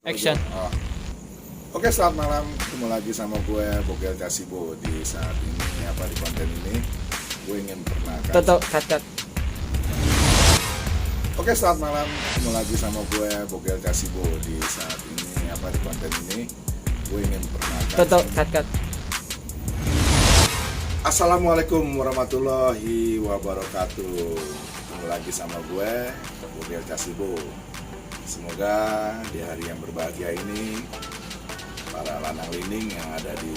Action. Oh. Oke, selamat malam. Ketemu lagi sama gue Bogel Casibo. Di saat ini di konten ini gue ingin perkenalkan. Cut. Oke, selamat malam. Ketemu lagi sama gue Bogel Casibo. Di saat ini di konten ini gue ingin perkenalkan. Cut. Assalamualaikum warahmatullahi wabarakatuh. Ketemu lagi sama gue Bogel Casibo. Semoga di hari yang berbahagia ini para lanang lining yang ada di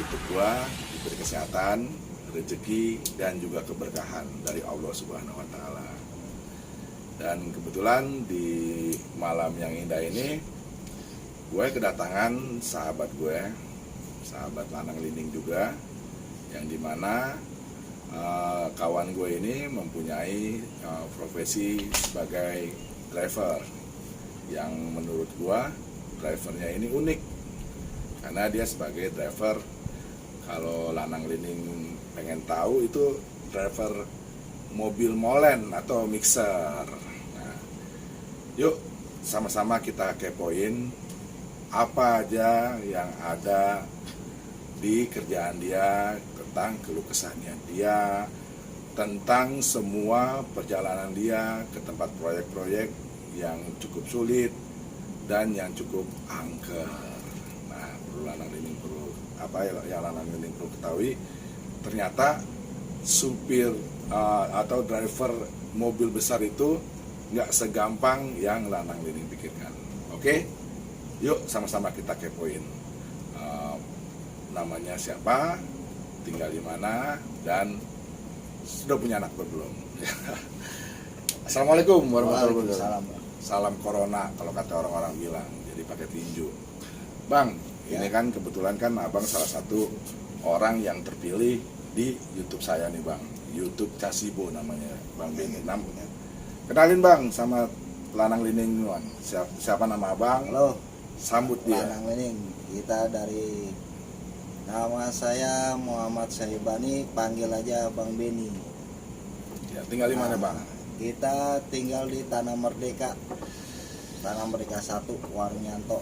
YouTube gua diberi kesehatan, rezeki dan juga keberkahan dari Allah Subhanahu wa taala. Dan kebetulan di malam yang indah ini gue kedatangan sahabat gue, sahabat lanang lining juga, yang dimana kawan gue ini mempunyai profesi sebagai driver yang menurut gua drivernya ini unik karena dia sebagai driver, kalau lanang lining pengen tahu, itu driver mobil molen atau mixer. Nah, yuk sama-sama kita kepoin apa aja yang ada di kerjaan dia, tentang keluh kesahnya dia, tentang semua perjalanan dia ke tempat proyek-proyek yang cukup sulit dan yang cukup angker. Nah, lanang lining perlu lanang lining perlu ketahui, ternyata supir atau driver mobil besar itu nggak segampang yang lanang lining pikirkan. Oke, yuk sama-sama kita kepoin namanya siapa, tinggal di mana, dan sudah punya anak belum? Assalamualaikum warahmatullahi wabarakatuh. Salam corona kalau kata orang-orang bilang, jadi pakai tinju. Bang, ini kan kebetulan kan abang salah satu orang yang terpilih di YouTube saya nih bang, YouTube Casibo namanya, Bang Beni. Kenalin bang sama lanang lining bang. Siapa nama abang? Halo, Sambut dia. lanang lining. Kita dari, nama saya Muhammad Saibani, panggil aja Bang Beni. Ya, tinggal di mana bang? Kita tinggal di Tanah Merdeka 1, Warnyanto,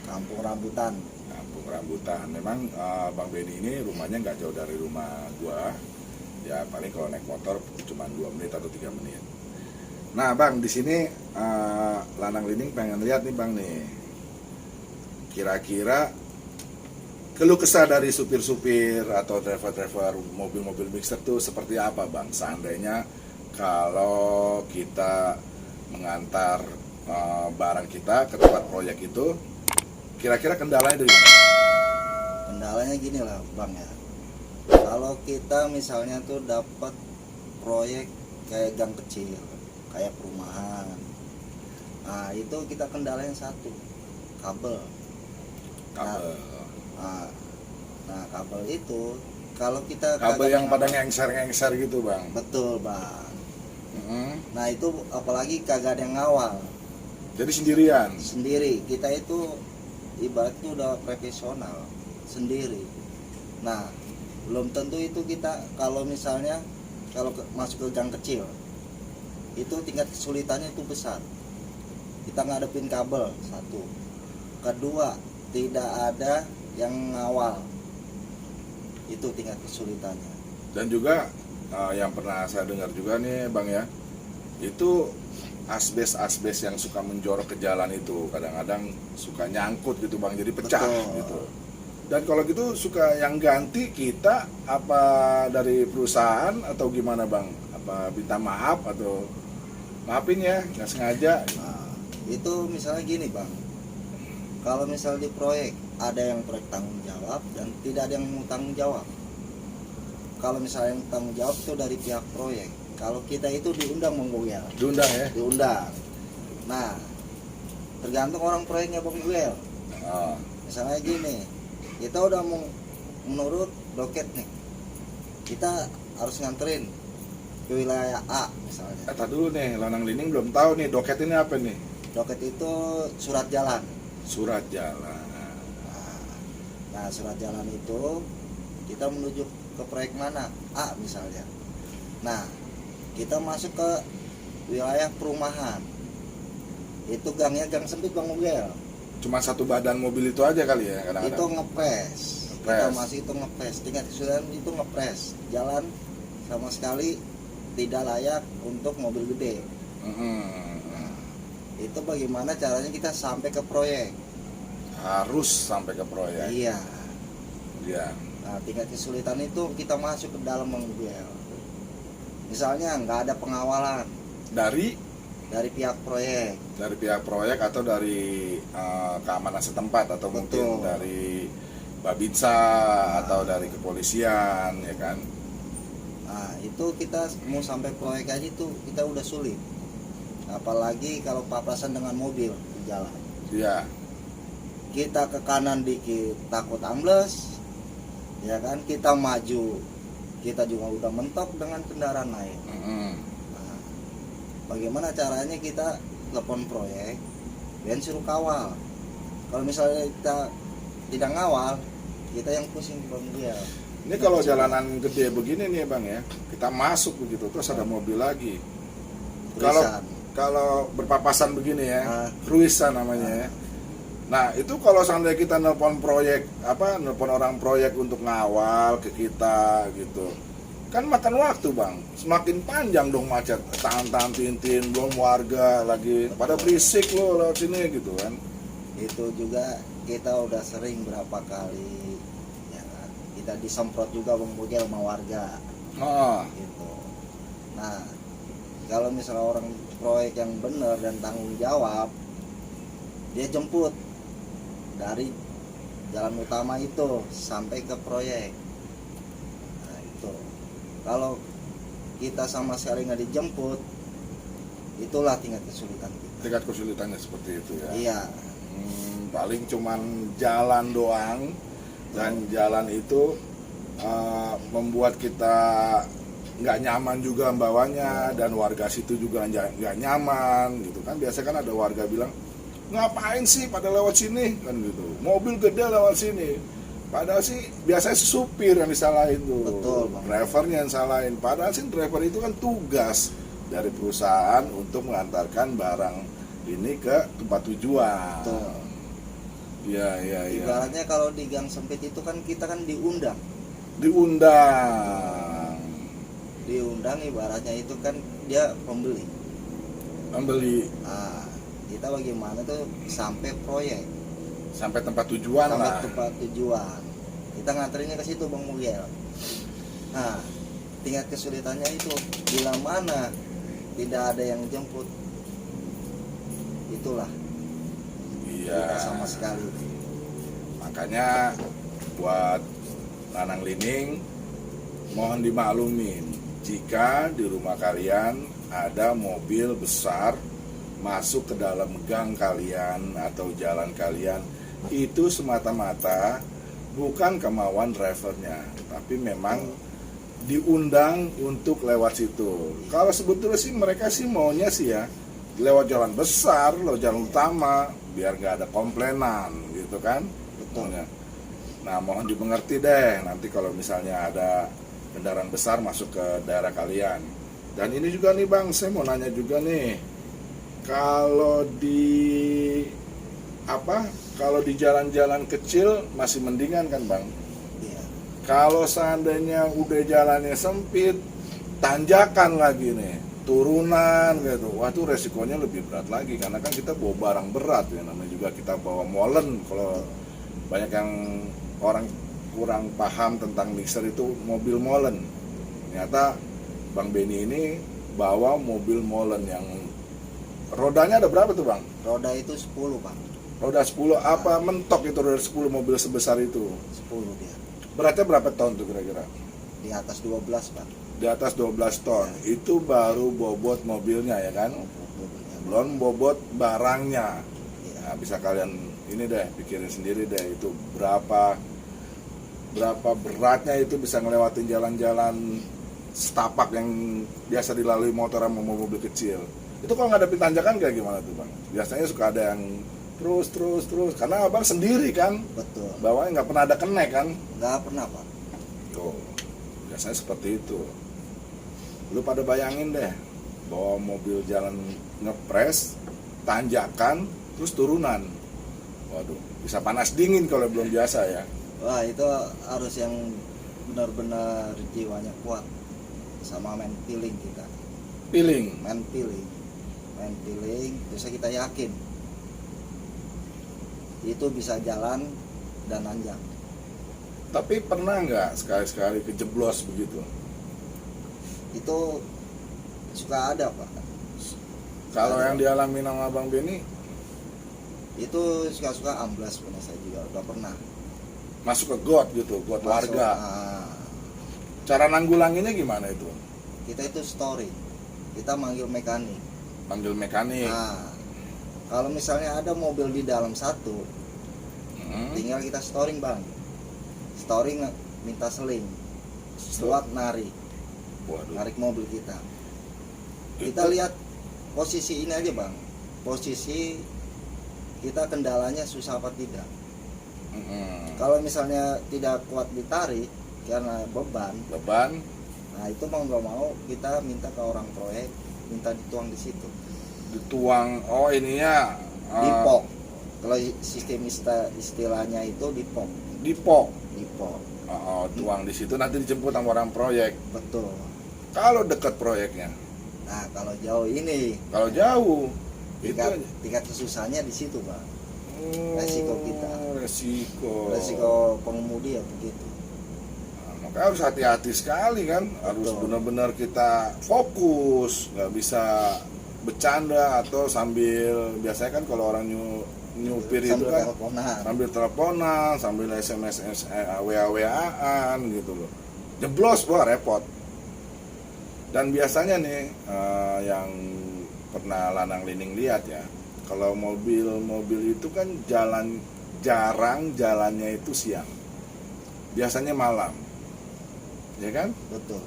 Kampung Rambutan. Kampung Rambutan. Memang Bang Beni ini rumahnya nggak jauh dari rumah gua. Ya paling kalau naik motor cuma 2 menit atau 3 menit. Nah bang, di sini lanang lining pengen lihat nih bang nih, kira-kira keluh kesah dari supir-supir atau driver-driver mobil-mobil mixer tuh seperti apa bang? Seandainya kalau kita mengantar barang kita ke tempat proyek itu, kira-kira kendalanya dari mana? Kendalanya gini lah Bang ya. Kalau kita misalnya tuh dapat proyek kayak gang kecil, kayak perumahan, nah itu kita kendalanya satu, kabel. Nah kabel itu kalau kita kabel yang pada ngengser gitu bang. Betul bang. Nah itu apalagi kagak ada yang ngawal, Jadi sendirian. sendiri. Kita itu ibaratnya udah profesional sendiri. Nah belum tentu itu kita kalau misalnya masuk ke gang kecil itu tingkat kesulitannya itu besar. Kita ngadepin kabel satu, kedua tidak ada yang ngawal, itu tingkat kesulitannya. Dan juga yang pernah saya dengar juga nih bang ya, itu asbes yang suka menjorok ke jalan itu kadang-kadang suka nyangkut gitu bang, jadi pecah. Betul. Gitu. Dan kalau gitu suka yang ganti kita apa dari perusahaan atau gimana bang? Apa minta maaf atau maafin ya nggak sengaja? Nah, itu misalnya gini bang, kalau misal di proyek ada yang proyek tanggung jawab dan tidak ada yang mau tanggung jawab. Kalau misalnya yang tanggung jawab itu dari pihak proyek, kalau kita itu diundang menggowel. Diundang ya? Diundang. Nah, tergantung orang proyeknya Bang Iwel. Misalnya gini, kita udah mau menurut doket nih, kita harus nganterin ke wilayah A misalnya. Tadi dulu nih, lanang lining belum tahu nih doket ini apa nih? Doket itu surat jalan. Surat jalan. Nah, surat jalan itu kita menuju ke proyek mana? A misalnya. Nah, kita masuk ke wilayah perumahan. Itu gangnya gang sempit Bang Mugel. Cuma satu badan mobil itu aja kali ya Itu kadang-kadang. ngepres. Kita Ngepres. masih itu ngepres. Tingkat kesulitan itu ngepres. Jalan sama sekali tidak layak untuk mobil gede. Mm-mm. Itu bagaimana caranya kita sampai ke proyek. Harus sampai ke proyek. Iya. Iya. Nah, tingkat kesulitan itu kita masuk ke dalam Bang Mugel. Misalnya nggak ada pengawalan Dari pihak proyek. pihak proyek atau dari keamanan setempat atau mungkin Betul. dari Babinsa atau dari kepolisian ya kan. Nah, itu kita mau sampai proyek aja itu kita udah sulit. Apalagi kalau papasan dengan mobil di jalan. Iya. Kita ke kanan dikit takut ambles. Ya kan, kita maju kita juga udah mentok dengan kendaraan lain. Mm-mm. Nah, bagaimana caranya kita telepon proyek dan suruh kawal. Kalau misalnya kita tidak ngawal, kita yang pusing Bang dia. Ini kalau jalanan gede begini nih Bang ya, kita masuk begitu terus ada mobil lagi. Tulisan. Kalau berpapasan begini ya, Ah. kruisan namanya ya. Nah itu kalau seandainya kita nelpon proyek, nelpon orang proyek untuk ngawal ke kita gitu, kan makan waktu Bang, semakin panjang dong macet, tahan-tahan tintin, belum warga lagi, pada berisik loh lewat sini gitu kan. Itu juga kita udah sering berapa kali ya kan? Kita disemprot juga Bang Bugel sama warga Ah, gitu. Nah, kalau misalnya orang proyek yang benar dan tanggung jawab, dia jemput dari jalan utama itu sampai ke proyek. Nah, itu kalau kita sama sekali nggak dijemput, itulah tingkat kesulitan kita. tingkat kesulitannya seperti itu ya. Iya. Paling cuman jalan doang, dan jalan itu membuat kita nggak nyaman juga membawanya, dan warga situ juga nggak nyaman gitu kan. Biasa kan ada warga bilang, ngapain sih pada lewat sini kan gitu, mobil gede lewat sini. Padahal sih biasanya supir yang disalahin tuh, Betul, Bang. drivernya yang salahin. Padahal sih driver itu kan tugas dari perusahaan untuk mengantarkan barang ini ke tempat tujuan. Betul. Iya, iya, iya. Ibaratnya kalau di gang sempit itu kan kita kan diundang. Diundang ibaratnya itu kan dia pembeli. Membeli Nah, kita bagaimana tuh sampai proyek, sampai tempat tujuan sampai lah. tempat tujuan. Kita nganterinnya ke situ Bang Mugel. Nah, tingkat kesulitannya itu bila mana tidak ada yang jemput, itulah Iya. kita sama sekali. Makanya buat lanang lining mohon dimaklumin jika di rumah kalian ada mobil besar masuk ke dalam gang kalian atau jalan kalian, itu semata-mata bukan kemauan drivernya, tapi memang diundang untuk lewat situ. Kalau sebetulnya sih mereka sih maunya sih ya lewat jalan besar, lewat jalan utama, biar nggak ada komplainan gitu kan. Betul. Maunya. Nah mohon dimengerti deh nanti kalau misalnya ada kendaraan besar masuk ke daerah kalian. Dan ini juga nih Bang, saya mau nanya juga nih, kalau di kalau di jalan-jalan kecil masih mendingan kan Bang? Iya. Kalau seandainya udah jalannya sempit, tanjakan lagi nih, turunan gitu, wah itu resikonya lebih berat lagi karena kan kita bawa barang berat ya, namanya juga kita bawa molen. Kalau banyak yang orang kurang paham tentang mixer itu mobil molen, ternyata Bang Benny ini bawa mobil molen yang rodanya ada berapa tuh Bang? Roda itu 10 Bang. Roda 10 apa mentok itu roda 10 mobil sebesar itu? 10 dia. Beratnya berapa ton tuh kira-kira? Di atas 12 Bang. Di atas 12 ton. Itu baru bobot mobilnya ya kan? Belum bobot barangnya. Iya. Nah, bisa kalian ini deh pikirin sendiri deh itu berapa beratnya itu bisa ngelewatin jalan-jalan setapak yang biasa dilalui motor sama mobil kecil. Itu kalau ngadepin tanjakan kayak gimana tuh Bang? Biasanya suka ada yang terus karena Abang sendiri kan, Betul. bawahnya nggak pernah ada kenek kan. Nggak pernah Pak. Tuh, biasanya seperti itu. Lu pada bayangin deh, bawa mobil jalan ngepres, tanjakan terus turunan. Waduh, bisa panas dingin kalau belum biasa ya. Wah, itu harus yang benar-benar jiwanya kuat sama main feeling kita. Feeling. Main feeling, bisa kita yakin itu bisa jalan dan nanjak. Tapi pernah nggak sekali-sekali kejeblos begitu? Itu suka ada, Pak. Kalau Ada. yang dialami sama Bang Beni Itu suka-suka amblas, pernah saya juga udah pernah masuk ke got gitu, got masuk. warga. Cara nanggulanginnya gimana itu? Kita itu story, kita manggil mekanik. Panggil mekanik. Nah, kalau misalnya ada mobil di dalam satu, tinggal kita storing, Bang. Storing, minta seling buat narik Waduh. mobil kita. Kita lihat posisi ini aja, Bang. Posisi kita kendalanya susah apa tidak. Kalau misalnya tidak kuat ditarik karena beban, nah itu mau nggak mau kita minta ke orang proyek, minta dituang di situ. Dituang, oh ininya Dipok. Kalau sistem istilahnya itu dipok. dipok. Tuang di situ nanti dijemput sama orang proyek. Betul. Kalau dekat proyeknya, Nah, kalau jauh ini, kalau jauh tingkat kesusahannya di situ, Bang. Oh, Resiko kita. Resiko pengemudi ya begitu. Nah, makanya harus hati-hati sekali kan, harus Betul. benar-benar kita fokus, nggak bisa bercanda atau sambil, biasanya kan kalau orang nyupir itu Sambil kan teleponan. sambil teleponan, sambil SMS, WA-WA-an gitu loh. Jeblos, wah repot. Dan biasanya nih yang pernah Lanang Lining lihat ya, kalau mobil itu kan jarang jalannya itu siang, biasanya malam, ya kan? Betul.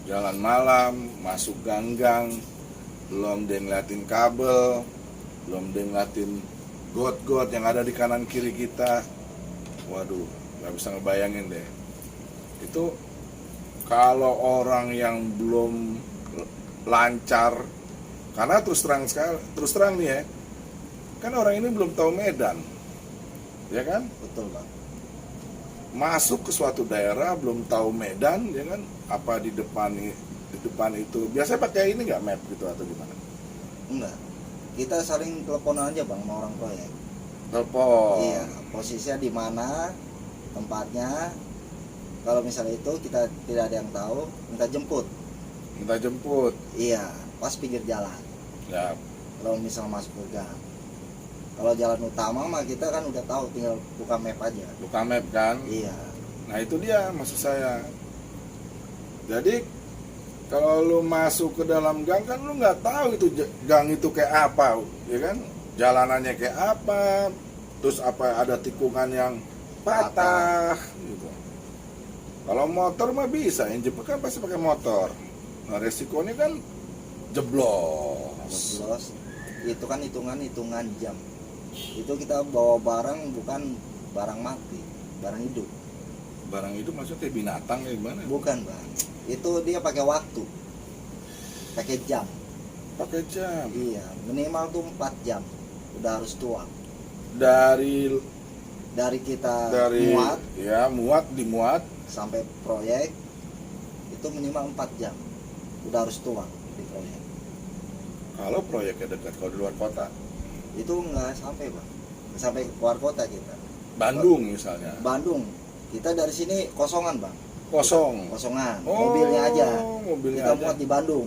Jalan malam, masuk gang-gang, belum dia ngeliatin kabel, belum dia ngeliatin got-got yang ada di kanan kiri kita. Waduh, nggak bisa ngebayangin deh. Itu kalau orang yang belum lancar, karena terus terang nih ya, kan orang ini belum tahu medan, ya kan? Betul, Bang. Masuk ke suatu daerah belum tahu medan, ya kan? Apa di depan itu biasanya pakai ini nggak map gitu atau gimana? Enggak. Kita saling teleponan aja, Bang, sama orang proyek. Telepon. Iya, posisinya di mana, tempatnya. Kalau misalnya itu kita tidak ada yang tahu, minta jemput. Iya, pas pinggir jalan. Ya, Kalau misal masuk ke gang. Kalau jalan utama mah kita kan udah tahu, tinggal buka map aja. buka map kan? Iya. Nah itu dia maksud saya. Jadi kalau lu masuk ke dalam gang kan lu nggak tahu itu gang itu kayak apa, ya kan? Jalanannya kayak apa, terus apa ada tikungan yang patah, gitu. Kalau motor mah bisa, yang jemput kan pasti pakai motor. Nah resikonya kan jeblos. Itu kan hitungan jam. Itu kita bawa barang, bukan barang mati, barang hidup. Barang itu maksudnya kayak binatang kayak gimana? Bukan, Bang. Itu dia pakai waktu, pakai jam. Pakai jam. Iya, minimal tuh 4 jam udah harus tuang. Dari Kita muat dimuat sampai proyek itu minimal 4 jam udah harus tuang di proyek. kalau proyeknya dekat, kalau di luar kota. Itu nggak sampai, Bang, nggak sampai keluar kota kita. Bandung misalnya. Bandung kita dari sini kosongan, Bang, kosongan, Oh, mobilnya aja mobilnya kita aja. muat di Bandung.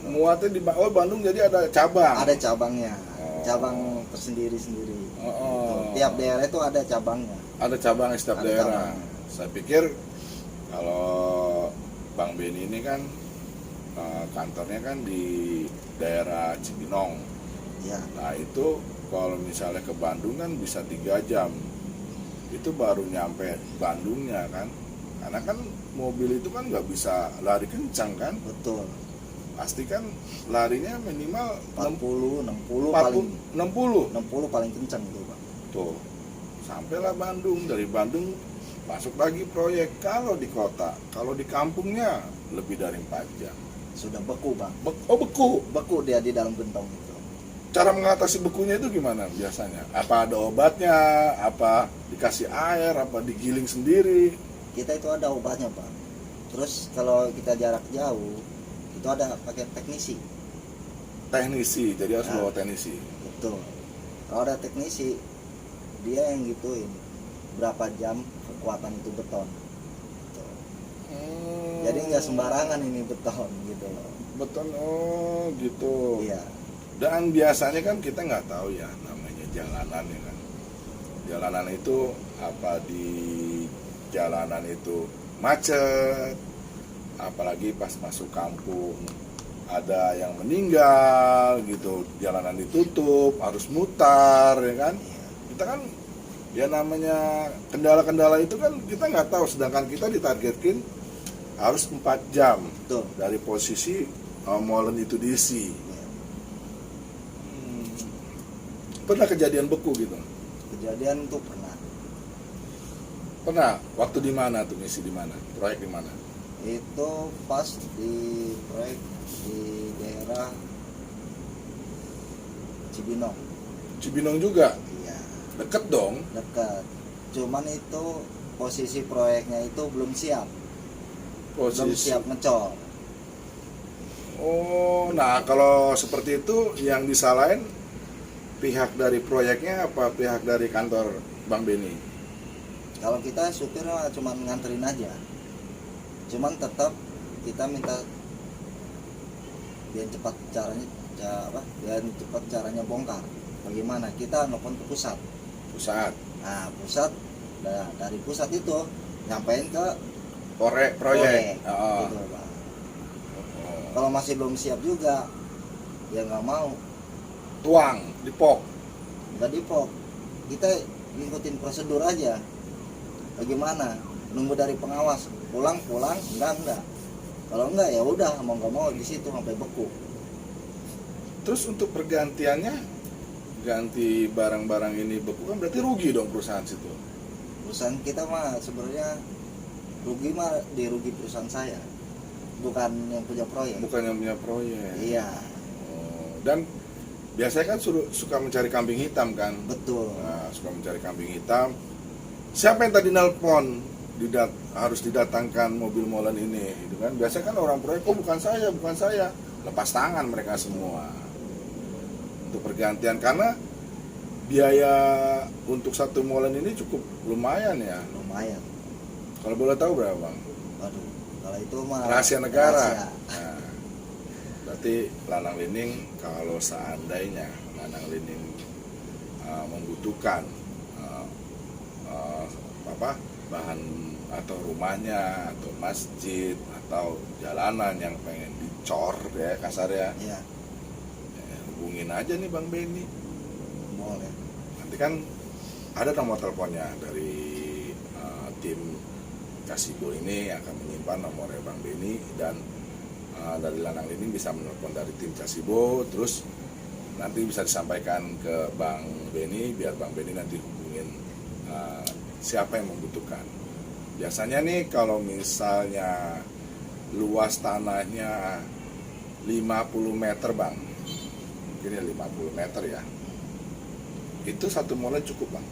Muatnya di Bandung, jadi ada cabang. Ada cabangnya, Oh. cabang tersendiri. Oh. Tiap daerah itu ada cabangnya. Ada cabang di setiap Ada daerah. cabang. Saya pikir kalau Bang Beni ini kan kantornya kan di daerah Cibinong. Ya, Nah itu kalau misalnya ke Bandung kan bisa 3 jam. Itu baru nyampe Bandungnya kan. Karena kan mobil itu kan nggak bisa lari kencang kan. betul. Pasti kan larinya minimal 40, 60 paling 60. paling kencang itu, Bang. Tuh, sampailah Bandung. Dari Bandung masuk lagi proyek. Kalau di kota, kalau di kampungnya lebih dari 4 jam. Sudah beku, Bang. Beku. Beku dia di dalam gentong itu. cara mengatasi bekunya itu gimana biasanya? Apa ada obatnya? Apa dikasih air? Apa digiling sendiri? Kita itu ada obatnya Pak. Terus kalau kita jarak jauh itu ada pakai teknisi. Teknisi, jadi harus Nah. bawa teknisi. Betul. Kalau ada teknisi dia yang gituin berapa jam kekuatan itu beton. Tuh. Jadi nggak sembarangan ini beton gitu loh. Beton, oh gitu. Iya. Dan biasanya kan kita nggak tahu ya namanya jalanan ya kan. Jalanan itu apa di jalanan itu macet, apalagi pas masuk kampung ada yang meninggal gitu, jalanan ditutup, harus mutar ya kan. Iya. Kita kan ya namanya kendala-kendala itu kan kita nggak tahu, sedangkan kita ditargetkan harus 4 jam Betul. dari posisi molen itu diisi. Iya. Pernah kejadian beku gitu? Kejadian itu pernah. Pernah. Waktu di mana tuh, misi di mana? Proyek di mana? Itu pas di proyek di daerah Cibinong. Cibinong juga. Iya, Deket dong. dekat. Cuman itu posisi proyeknya itu belum siap. Belum Posisi. siap ngecor. Oh, nah kalau seperti itu yang disalahin pihak dari proyeknya apa pihak dari kantor Bang Beni? Kalau kita supir mah cuman nganterin aja. Cuman tetap kita minta biar cepat caranya biar cepat caranya bongkar. Bagaimana? Kita nelfon ke pusat. Pusat. Nah, pusat dari pusat itu nyampein ke Proyek. Oh. gitu, Pak. Kalau masih belum siap juga, ya nggak mau, Tuang, dipok. nggak dipok. Kita ngikutin prosedur aja. Bagaimana? Nunggu dari pengawas, pulang, enggak. Kalau enggak ya udah, mau nggak mau di situ sampai beku. Terus untuk pergantiannya, ganti barang-barang ini beku kan berarti rugi dong perusahaan situ. Perusahaan kita mah sebenarnya rugi mah dirugi perusahaan saya, bukan yang punya proyek. Bukan yang punya proyek. Iya, Oh, dan biasanya kan suka mencari kambing hitam kan. betul. Nah, suka mencari kambing hitam. Siapa yang tadi nelpon harus didatangkan mobil molen ini gitu kan? Biasanya kan orang proyek, oh bukan saya. Lepas tangan mereka semua untuk pergantian, karena biaya untuk satu molen ini cukup lumayan ya. Lumayan. Kalau boleh tahu berapa Bang? Waduh, kalau itu mah Rahasia negara. rahasia. Nah, berarti Lanang Lining kalau seandainya Lanang Lining membutuhkan bahan atau rumahnya atau masjid atau jalanan yang pengen dicor ya kasar ya, Iya, hubungin aja nih Bang Beni. boleh. Nanti kan ada nomor teleponnya dari tim Kasibo ini akan menyimpan nomornya Bang Beni, dan dari Lanang Lining bisa menelpon dari tim Kasibo, terus nanti bisa disampaikan ke Bang Beni biar Bang Beni nanti hubungin siapa yang membutuhkan. Biasanya nih kalau misalnya luas tanahnya 50 meter Bang, mungkin ya 50 meter ya, itu satu molen cukup Bang.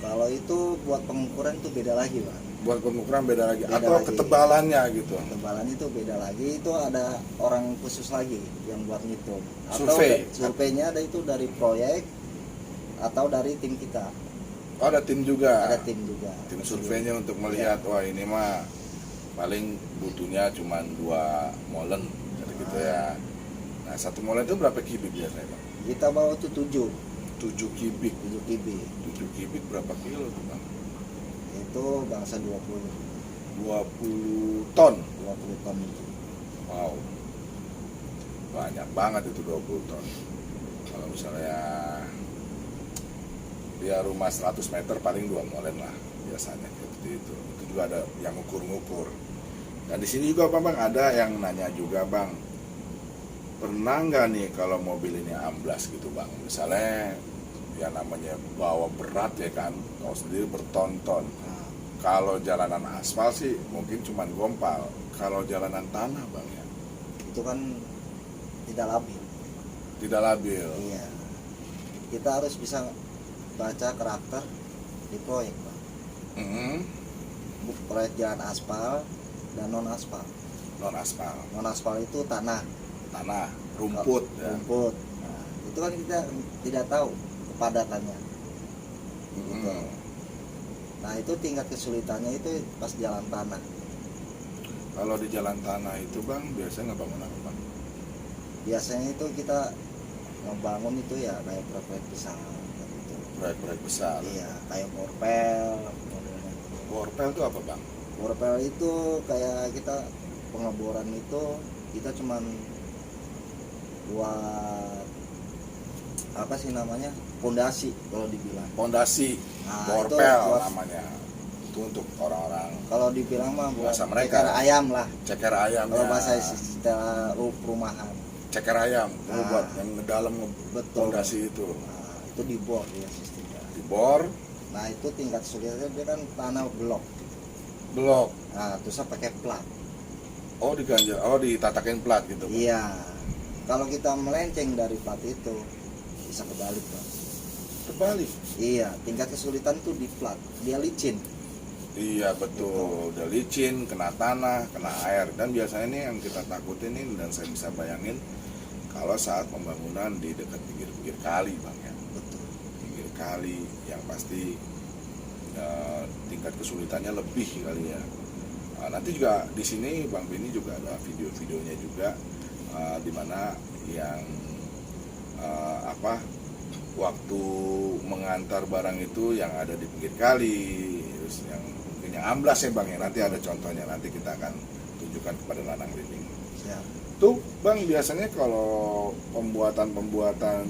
Kalau itu buat pengukuran itu beda lagi, Pak. Buat pengukuran beda lagi, Beda atau lagi. ketebalannya gitu. Ketebalan itu beda lagi, itu ada orang khusus lagi yang buat ngitung. Atau Survei. surveinya ada itu dari proyek atau dari tim kita. Oh, ada tim juga. Ada tim juga. Tim surveinya untuk melihat, wah ini mah paling butuhnya cuma 2 molen gitu ya. Nah, satu molen itu berapa kubik biasanya Bang? Kita bawa itu 7 7 kubik. kubik. 7 kubik berapa kilo tuh Bang? Itu bangsa 20 ton. ton itu. Wow. Banyak banget itu 20 ton. Kalau misalnya dia rumah 100 meter paling 2 molen lah biasanya seperti itu. Itu juga ada yang ngukur-ngukur. Dan di sini juga Bang ada yang nanya juga Bang, pernah nggak nih kalau mobil ini amblas gitu Bang? Misalnya ya namanya bawa berat ya kan, tahu sendiri berton-ton. Nah, Kalau jalanan aspal sih mungkin cuman gompal. Kalau jalanan tanah Bang ya, itu kan tidak labil. Tidak labil. Iya. Kita harus bisa baca karakter di proyek, Pak. Hmm, Proyek jalan aspal dan non aspal. non aspal, Non aspal itu tanah, tanah, rumput, ya. rumput. Nah, itu kan kita tidak tahu kepadatannya. Gitu. Hmm. Nah, itu tingkat kesulitannya itu pas jalan tanah. Kalau di jalan tanah itu bang, biasanya ngebangun apa bang? Biasanya itu kita ngebangun itu ya kayak proyek besar gitu. Proyek-proyek besar. Iya, kayak porpel modelnya. Borpel itu apa bang? Porpel itu kayak kita pengeboran itu kita cuman buat apa sih namanya, pondasi kalau dibilang. Pondasi, Nah, borpel itu buat- namanya. Itu untuk orang-orang Kalau dibilang mah buat Bahasa mereka. ceker ayam lah. ceker ayam. Kalau ya. bahasa istilah perumahan. Ceker ayam, Nah. buat yang dalam Betul. pondasi itu. Nah, itu dibor ya sistemnya. Dibor, Nah, itu tingkat kesulitannya dia kan tanah blok. blok. Nah, terusnya pakai plat. Oh diganjel, oh ditatakin plat gitu. Bang. Iya. Kalau kita melenceng dari plat itu bisa kebalik, Pak. Terbalik. Iya, tingkat kesulitan itu di plat. Dia licin. Iya betul, udah licin, kena tanah, kena air. Dan biasanya ini yang kita takutin ini, dan saya bisa bayangin kalau saat pembangunan di dekat pinggir-pinggir kali bang ya, Betul. pinggir kali yang pasti tingkat kesulitannya lebih kali ya. Nanti juga di sini Bang Beni juga ada video-videonya juga di mana yang waktu mengantar barang itu yang ada di pinggir kali, terus yang mungkin yang amblas ya bang ya, nanti ada contohnya, nanti kita akan tunjukkan kepada Lanang Living. Siap. Tuh bang, biasanya kalau pembuatan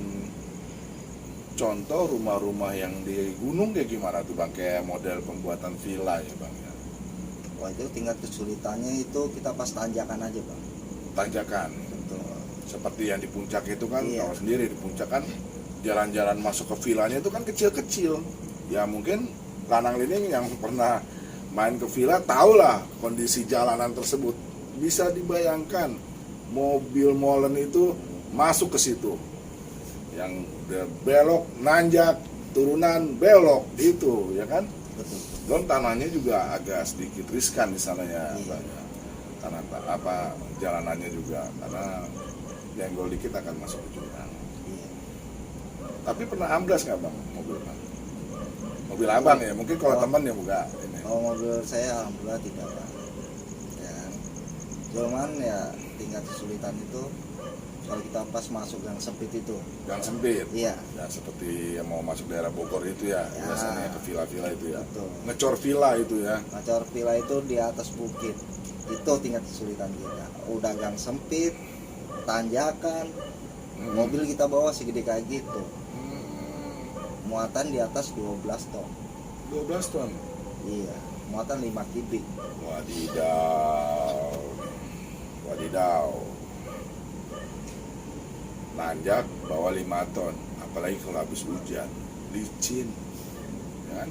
contoh rumah-rumah yang di gunung kayak gimana tuh bang, kayak model pembuatan villa ya bang ya? Wah, itu tingkat kesulitannya itu kita pas tanjakan aja, Bang. Tanjakan. Betul. Seperti yang di puncak itu kan, Iya. tahu sendiri di puncak kan jalan-jalan masuk ke villanya itu kan kecil-kecil. Ya mungkin Lanang Living yang pernah main ke villa tahulah kondisi jalanan tersebut. Bisa dibayangkan mobil molen itu masuk ke situ. Yang udah belok, nanjak, turunan, belok itu ya kan. Betul. Dan tanahnya juga agak sedikit riskan di sana ya, Iya. Bang, ya. Tanah jalanannya juga karena jenggol dikit akan masuk ke jurang. Iya. Tapi pernah amblas nggak bang mobil bang? Mobil abang ya, mungkin kalau Oh. teman ya buka ini. Kalau mobil saya alhamdulillah tidak, Pak. Ya kan? Cuman ya tingkat kesulitan itu kalau kita pas masuk gang sempit itu. Gang sempit. Iya. Ya seperti yang mau masuk daerah Bogor itu ya, Ya. biasanya ke villa-villa itu ya. Betul. Ngecor villa itu ya. Ngacor villa itu di atas bukit. Itu tingkat kesulitan kita. Udah gang sempit, tanjakan, mobil kita bawa segede kayak gitu. Muatan di atas 12 ton. 12 ton. Iya, muatan 5 kubik. Wadidaw. Wadidaw. Nanjak bawa 5 ton, apalagi kalau habis hujan, licin, ya kan?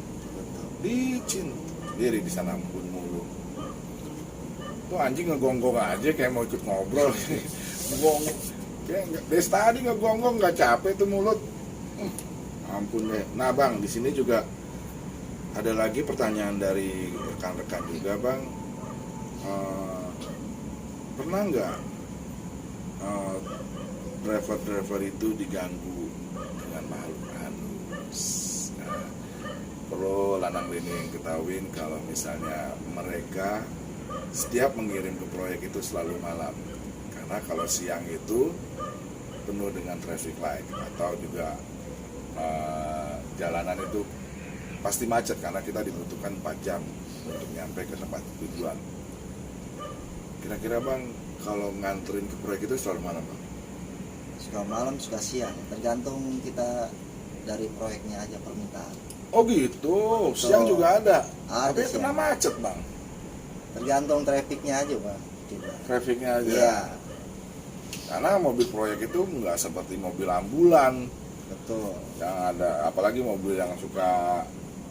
Licin, sendiri di sana ampun mulu. Tuh anjing ngegonggong aja kayak mau ikut ngobrol, ngegonggong, kayak dari tadi ngegonggong nggak capek tuh mulut. Ampun deh. Nah bang, di sini juga ada lagi pertanyaan dari rekan-rekan juga bang. Pernah nggak driver-driver itu diganggu dengan makhluk halus? Nah, perlu Lanang Living ketahuin kalau misalnya mereka setiap mengirim ke proyek itu selalu malam, karena kalau siang itu penuh dengan traffic light atau juga jalanan itu pasti macet karena kita dibutuhkan 4 jam untuk nyampe ke tempat tujuan. Kira-kira bang, kalau nganterin ke proyek itu selalu malam bang? Suka malam, suka siang. Tergantung kita dari proyeknya aja permintaan. Oh gitu, siang juga ada. Ada Tapi siang. kena macet bang. Tergantung trafficnya aja, Bang. Kita. Trafficnya aja. Iya, Karena mobil proyek itu nggak seperti mobil ambulan betul. yang ada, apalagi mobil yang suka,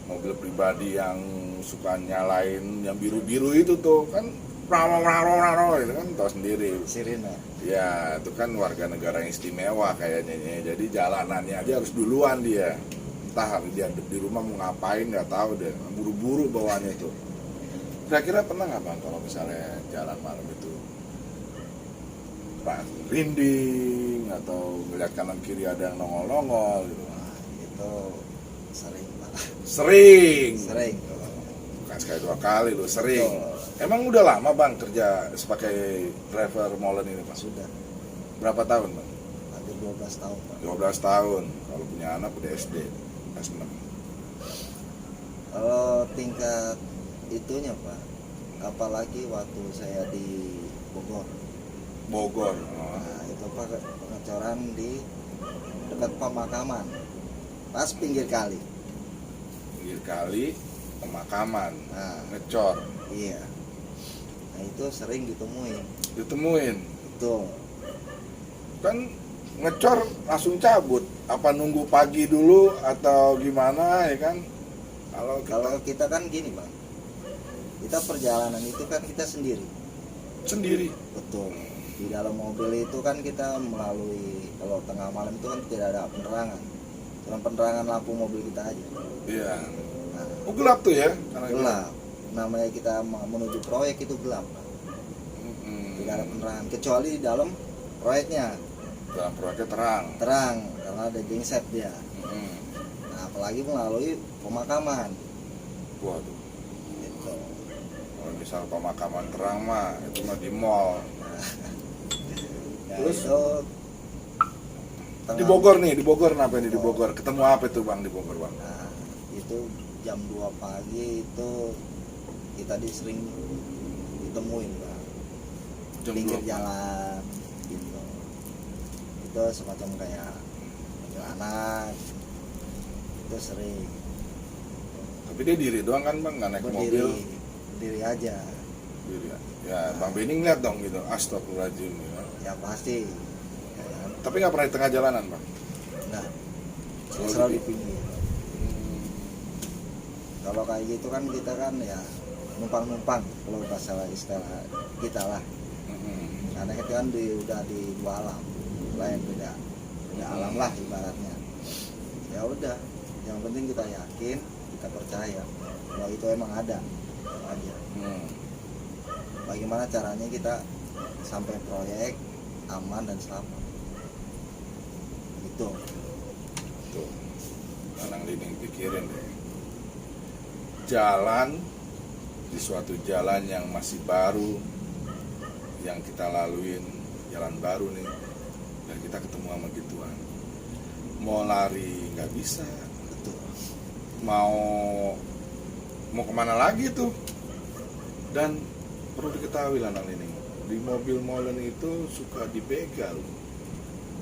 mobil pribadi yang suka nyalain yang biru-biru itu tuh kan itu kan tahu sendiri. Sirine. Ya itu kan warga negara yang istimewa kayaknya ya. Jadi jalanannya aja harus duluan dia. Entah dia di rumah mau ngapain nggak tahu deh, buru-buru bawaannya itu. Kira-kira pernah nggak bang kalau misalnya jalan malam itu rinding atau melihat kanan kiri ada yang nongol-nongol gitu? Nah, itu sering Pak. Sering. Sering. Bukan sekali dua kali loh, sering. Betul. Emang udah lama bang kerja sebagai driver molen ini pak? Sudah Berapa tahun bang? hampir 12 tahun Pak. 12 tahun. Kalau punya anak udah SD, kelas 6. Kalau tingkat itunya Pak, apalagi waktu saya di Bogor. Bogor. Oh. Nah, itu Pak pengecoran di dekat pemakaman. Pas pinggir kali. Pinggir kali, pemakaman, Nah, ngecor, iya. Nah, itu sering ditemuin. ditemuin. Itu Kan ngecor langsung cabut. Apa nunggu pagi dulu atau gimana ya kan? kalau kita kan gini Bang. Kita perjalanan itu kan kita sendiri. Sendiri. Betul. Di dalam mobil itu kan kita melalui, kalau tengah malam itu kan tidak ada penerangan. Cuma penerangan lampu mobil kita aja. Iya. Nah, Oh gelap tuh ya? Karena gelap. Namanya kita menuju proyek itu gelap, Pak. Tidak ada penerangan kecuali di dalam proyeknya. Dalam proyeknya terang. Terang karena ada genset dia. Mm-mm. Nah, apalagi melalui pemakaman. Waduh. Gitu. Kalau misal pemakaman terang mah itu mah di mall. Ya, Terus? itu Di Bogor nih, di Bogor kenapa nih di Bogor? Ketemu apa itu bang di Bogor bang? Nah, itu jam 2 pagi itu kita sering ditemuin Bang. Jam Pinggir 2. jalan gitu. Itu semacam kayak panggil anak. Itu sering. Tapi dia diri doang kan bang, nggak naik mobil. Berdiri aja. Diri. Ya bang Benny ngeliat dong gitu, astagfirullahaladzim. Ya. Ya pasti. Ya, kan? Tapi nggak pernah di tengah jalanan bang. Enggak. Saya Oh, selalu di- di pinggir. Kalau kayak gitu kan kita kan ya numpang-numpang kalau bahasa istilah kita lah. Mm-mm. Karena kita kan udah di dua alam lain beda alam lah ibaratnya. Ya udah, yang penting kita yakin, kita percaya bahwa itu emang ada. Itu aja. Hmm. Bagaimana caranya kita sampai proyek aman dan selamat. Gitu. Tuh, Anang Lining pikirin deh. Jalan di suatu jalan yang masih baru, yang kita laluin, jalan baru nih, dan kita ketemu sama gituan. Mau lari nggak bisa, Betul. mau kemana lagi tuh. Dan perlu diketahui lah Anang Lining, di mobil molen itu suka dibegal.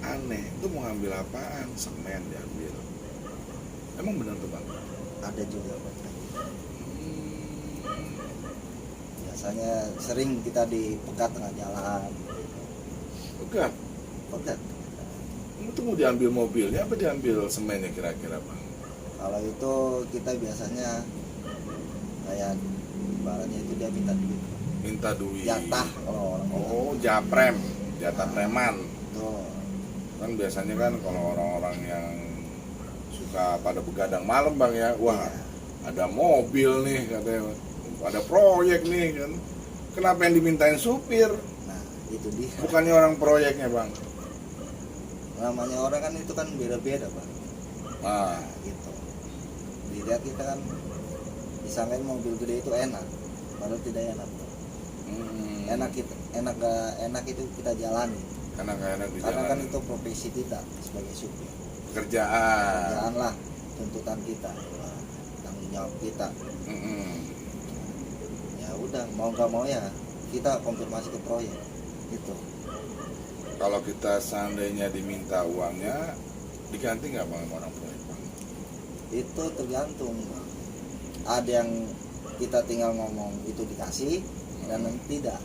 Aneh, itu mau ngambil apaan? Semen diambil. Emang benar tuh bang? Ada juga Pak. Biasanya sering kita dipegat tengah jalan. Bukan. Pegat. Itu mau diambil mobilnya apa diambil semennya kira-kira bang? Kalau itu kita biasanya kayak ibaratnya itu dia minta duit. Minta duit. Jatah kalau orang bilang. Oh, japrem, jatah preman. Tuh. Kan biasanya kan kalau orang-orang yang suka pada begadang malam bang ya, wah Iya. ada mobil nih katanya, ada proyek nih kan. Kenapa yang dimintain supir? Nah, itu dia. Bukannya orang proyeknya bang? Namanya orang kan itu kan beda-beda, Bang. Ah, Nah, gitu. Dilihat kita kan disangkain mobil gede itu enak, padahal tidak enak. Bang. Enak enak itu kita jalani. Karena nggak enak di Karena jalan. kan itu profesi kita sebagai supir. Kerjaan. Kerjaan lah, tuntutan kita, tanggung jawab kita. Mm-mm. Ya udah, mau nggak mau ya kita konfirmasi ke proyek. Gitu. Kalau kita seandainya diminta uangnya, diganti nggak bang sama orang proyek bang? Itu tergantung, Bang. Ada yang kita tinggal ngomong itu dikasih dan yang tidak.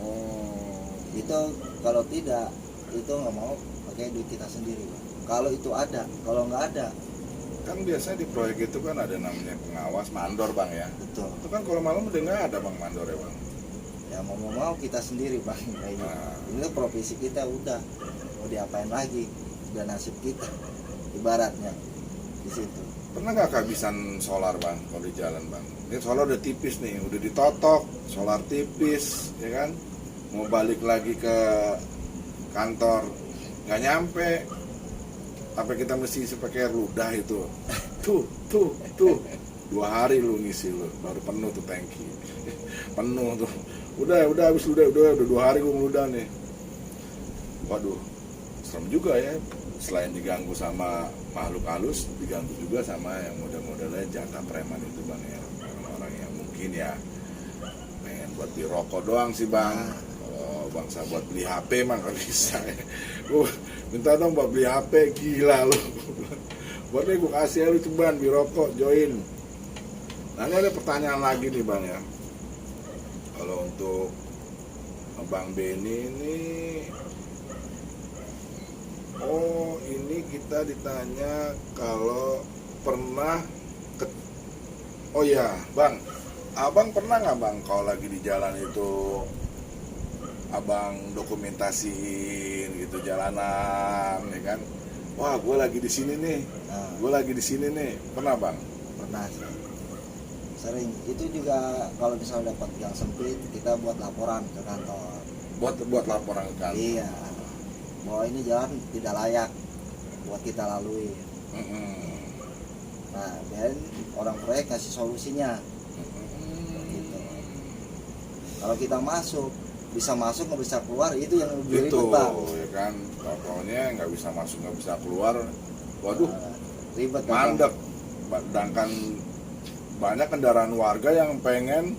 Oh, Itu kalau tidak, itu nggak mau pakai duit kita sendiri, Bang. Kalau itu ada, kalau nggak ada, kan biasanya di proyek itu kan ada namanya pengawas mandor bang ya. betul. Itu kan kalau malam udah nggak ada bang mandor ya bang. Ya mau kita sendiri bang kayak gitu. Nah. Ini profesi kita udah, mau diapain lagi, udah nasib kita ibaratnya di situ. Pernah nggak kehabisan solar bang kalau di jalan bang? Ini solar udah tipis nih, udah ditotok, solar tipis, ya kan? Mau balik lagi ke kantor nggak nyampe, apa kita mesti pakai ludah itu? Tuh, 2 hari lu ngisi lu, baru penuh tuh tangki, penuh tuh. Udah habis udah 2 hari gua ngeludah nih. Waduh, serem juga ya. Selain diganggu sama makhluk halus, diganggu juga sama yang model-modelnya jatah preman itu bang ya, orang-orang yang mungkin ya pengen buat beli rokok doang sih bang. Kalau bangsa buat beli HP mah nggak bisa ya. Minta dong buat beli HP, gila lu. Buat nih gue kasih ya, lu ceban beli rokok, join. Nah ini ada pertanyaan lagi nih bang ya. Kalau untuk Bang Benny ini, oh ini kita ditanya kalau pernah oh ya bang, abang pernah nggak bang kalau lagi di jalan itu abang dokumentasiin gitu jalanan, ya kan? Wah gue lagi di sini nih, gue lagi di sini nih, pernah bang? Pernah sih. Sering. Itu juga kalau misalnya dapat gang sempit, kita buat laporan ke kantor. Buat laporan ke kantor. Iya. Bahwa ini jalan tidak layak buat kita lalui. Nah, dan orang proyek kasih solusinya. Gitu. Kalau kita bisa masuk nggak bisa keluar, itu yang lebih Itu ribet bang. ya kan, pokoknya nggak bisa masuk nggak bisa keluar. Waduh, ribet. mandek. Sedangkan banyak kendaraan warga yang pengen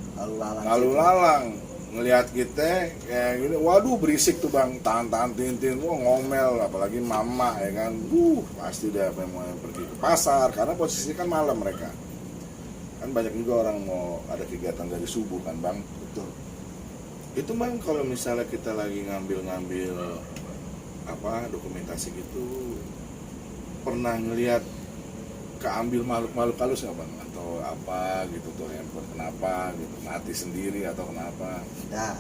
lalu lalang ngelihat kita kayak gini, waduh berisik tuh bang, tahan tintin, wah ngomel, apalagi mama ya kan, pasti dia mau pergi ke pasar karena posisi kan malam mereka, kan banyak juga orang mau ada kegiatan dari subuh kan bang. Betul. Itu bang kalau misalnya kita lagi ngambil apa dokumentasi gitu, pernah ngelihat keambil makhluk halus nggak bang, atau apa gitu tuh handphone kenapa gitu mati sendiri atau kenapa? Ya,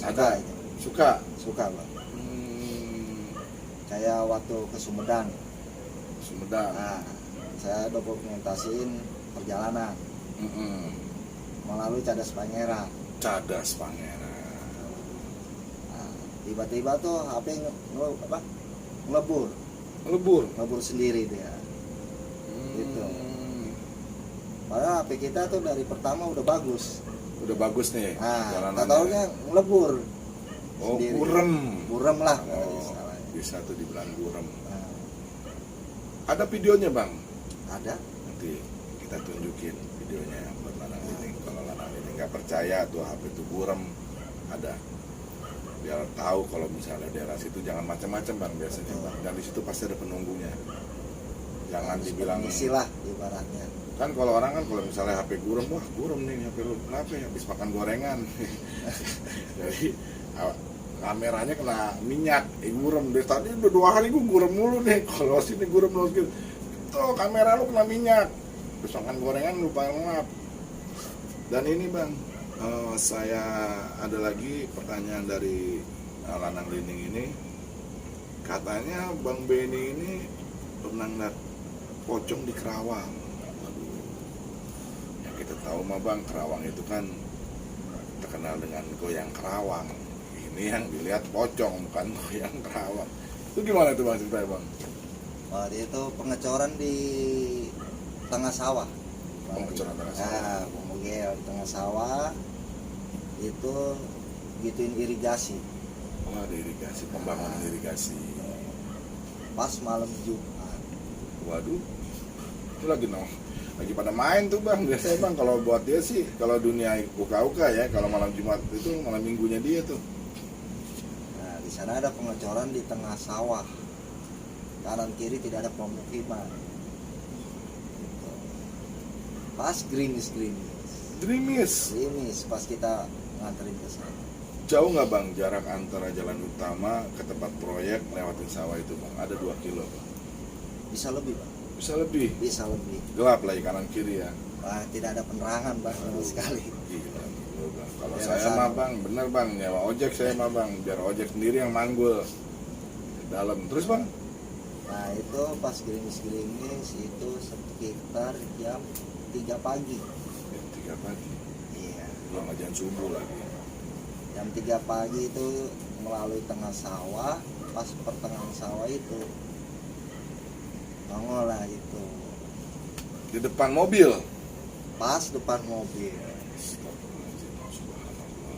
Ada. Suka bang. Kayak waktu ke Sumedang. Nah, saya dokumentasiin perjalanan melalui Cadas Pangeran. Nah, tiba-tiba tuh HP ngelebur sendiri dia. Gitu. Padahal HP kita tuh dari pertama udah bagus nih. Nah, tahu-taunya ngelebur. Oh, sendiri. Burem lah. Bisa tuh dibilang burem. Nah. Ada videonya bang? Ada. Nanti kita tunjukin videonya buat Lanang Lining. Kalau Lanang Lining nggak percaya tuh HP itu burem, ada. Biar tahu kalau misalnya daerah situ jangan macam-macam bang biasanya bang. Dan di situ pasti ada penunggunya. Jangan dibilang istilah ibaratnya. Kan kalau orang kan kalau misalnya HP gurem, wah gurem nih HP lu, kenapa ya habis makan gorengan. Jadi kameranya kena minyak, gurem. Dari tadi udah 2 hari gue gurem mulu nih. Kalau sini gurem lu gitu. Tuh kamera lu kena minyak. Habis makan gorengan lupa ngap. Dan ini bang, saya ada lagi pertanyaan dari Lanang Lining ini. Katanya Bang Benny ini pernah ngeliat pocong di Kerawang. Aduh. Yang kita tahu mah bang, Kerawang itu kan terkenal dengan goyang Kerawang. Ini yang dilihat pocong, bukan goyang Kerawang. Itu gimana tuh bang ceritanya bang? Waktu itu pengecoran di tengah sawah. Pengecoran tengah sawah. Nah, pemugil di tengah sawah itu gituin irigasi. Oh ada irigasi, pembangunan irigasi. Pas malam Jumat. Waduh, itu lagi pada main tuh bang. Biasanya bang kalau buat dia sih, kalau dunia uka-uka ya, kalau malam Jumat itu malam minggunya dia tuh. Nah di sana ada pengecoran di tengah sawah, kanan kiri tidak ada pemukiman. Gitu. Pas gerimis pas kita nganterin ke sana. Jauh nggak bang jarak antara jalan utama ke tempat proyek lewatin sawah itu bang? Ada 2 kilo bang? Bisa lebih bang. Bisa lebih. Gelap lagi kanan kiri ya. Tidak ada penerangan bang sama sekali. Gila, Bang. Kalau Daerah saya sana. mah Bang, bener Bang, nyewa ojek saya mah Bang, biar ojek sendiri yang manggul dalam. Terus Bang? Nah itu pas gerimis-gerimis itu sekitar jam 3 pagi. Jam 3 pagi, Iya. belum ajan subuh lagi. Jam 3 pagi itu melalui tengah sawah, pas pertengahan sawah itu nongol lah itu. Di depan mobil. Pas depan mobil. Astagfirullahaladzim, subhanallah.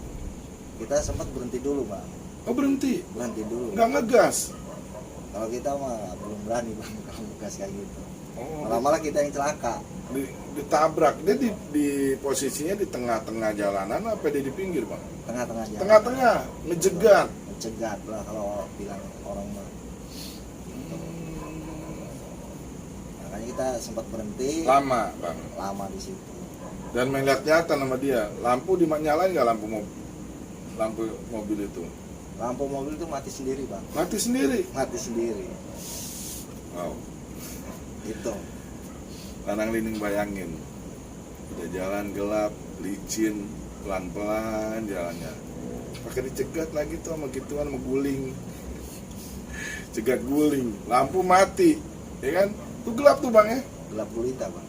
Kita sempat berhenti dulu bang, Oh berhenti? berhenti dulu. Nggak ngegas? Kalau kita mah belum berani bang kalau ngegas kayak gitu. Oh, Malah-malah kita yang celaka. ditabrak. Dia di posisinya di tengah-tengah jalanan apa dia di pinggir Bang? Tengah-tengah jalan. Tengah-tengah, ngejegat. Mencegat lah kalau bilang orang mah. Makanya kita sempat berhenti Lama Bang. lama di situ. Dan melihat nyata sama dia, lampu dinyalain nggak lampu mobil itu? Lampu mobil itu mati sendiri bang, Mati sendiri. mati sendiri. Wow. Itu Lanang Lining bayangin, udah jalan gelap, licin, pelan-pelan jalannya. Pakai dicegat lagi tuh sama gituan, sama guling. Cegat guling, lampu mati, ya kan? Tuh gelap tuh Bang ya. gelap gulita bang.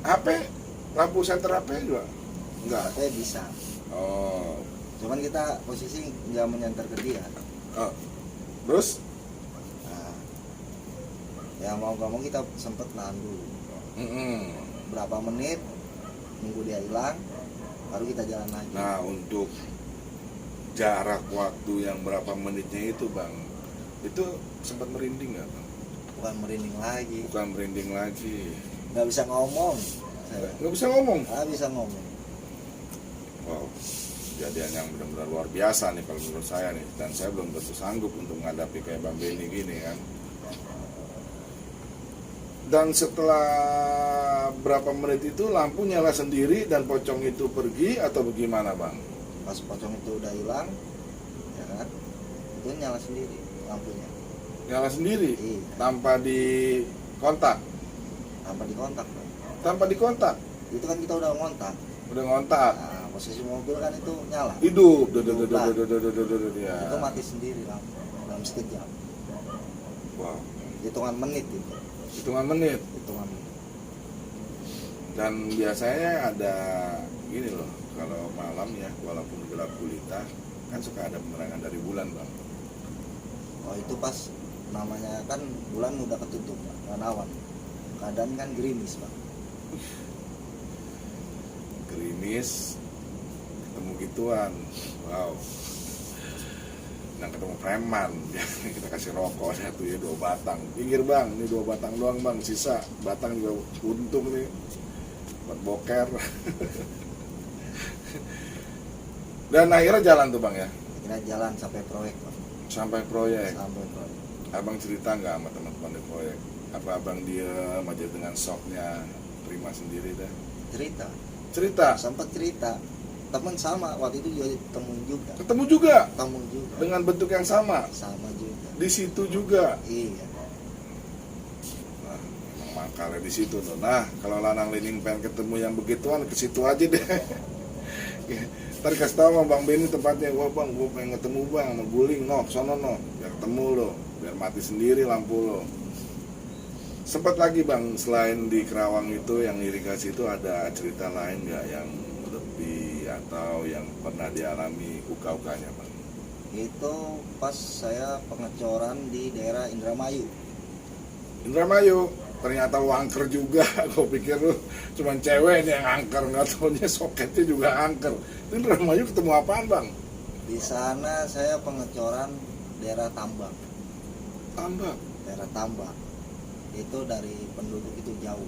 HP, lampu senter HP juga? Enggak. Katanya bisa. Oh. Cuman kita posisi nggak menyenter ke dia. Oh. Terus? Nah, ya mau nggak mau kita sempet nahan dulu. Berapa menit nunggu dia hilang, baru kita jalan lagi. Nah, untuk jarak waktu yang berapa menitnya itu Bang, itu sempat merinding nggak Bang? Bukan merinding lagi, Bukan merinding lagi, nggak bisa ngomong. Saya nggak bisa ngomong. nggak bisa ngomong. Wow, kejadian yang benar-benar luar biasa nih kalau menurut saya nih. Dan saya belum tentu sanggup untuk menghadapi kayak Bang Benny gini kan. Dan setelah berapa menit itu lampu nyala sendiri dan pocong itu pergi atau bagaimana Bang? Pas pocong itu udah hilang, ya kan, itu nyala sendiri lampunya. Nyala sendiri, Iya. tanpa di kontak. Tanpa dikontak bang. Tanpa dikontak, Itu kan kita udah ngontak. udah ngontak. Nah, posisi mobil kan itu nyala. Hidup, ya. Itu mati sendiri lampu dalam sekejap. Wow, Hitungan menit itu. hitungan menit. Hitungan menit. Dan biasanya ada gini loh, kalau malam ya, walaupun gelap gulita, kan suka ada penerangan dari bulan Bang. Oh itu pas namanya kan bulan udah ketutup kan awan. Keadaan kan gerimis bang. Gerimis, ketemu gituan, wow. Yang ketemu preman, kita kasih rokok satu ya 2 batang. Pinggir Bang, ini 2 batang doang Bang, sisa batang juga untung nih buat boker. Dan akhirnya jalan tuh Bang ya, Kita jalan sampai proyek bang. sampai proyek. Sampai proyek. Abang cerita nggak sama teman-teman di proyek? Apa abang diem aja dengan shocknya, terima sendiri dah? Cerita. Cerita, Sempat cerita. Temen sama waktu itu juga temuin juga. ketemu juga Temu juga. dengan bentuk yang sama, Sama juga. di situ juga. Iya. Nah, memang makalnya di situ tuh. Nah, kalau Lanang Lining pengen ketemu yang begituan, ke situ aja deh. Ntar kasih tau sama Bang Benny tempatnya. Wah Bang, gue pengen ketemu Bang, sama guling, sono biar ketemu lo, biar mati sendiri lampu lo. Sempat lagi Bang, selain di Kerawang itu yang irigasi itu ada cerita lain nggak yang lebih atau yang pernah dialami uka-ukanya Bang? Itu pas saya pengecoran di daerah Indramayu. Indramayu, ternyata lu angker juga. Gue pikir lu cuman cewek nih yang angker, nggak taunya soketnya juga angker. Itu Indramayu ketemu apaan Bang? Di sana saya pengecoran daerah Tambak. Tambak. Daerah Tambak. Itu dari penduduk itu jauh.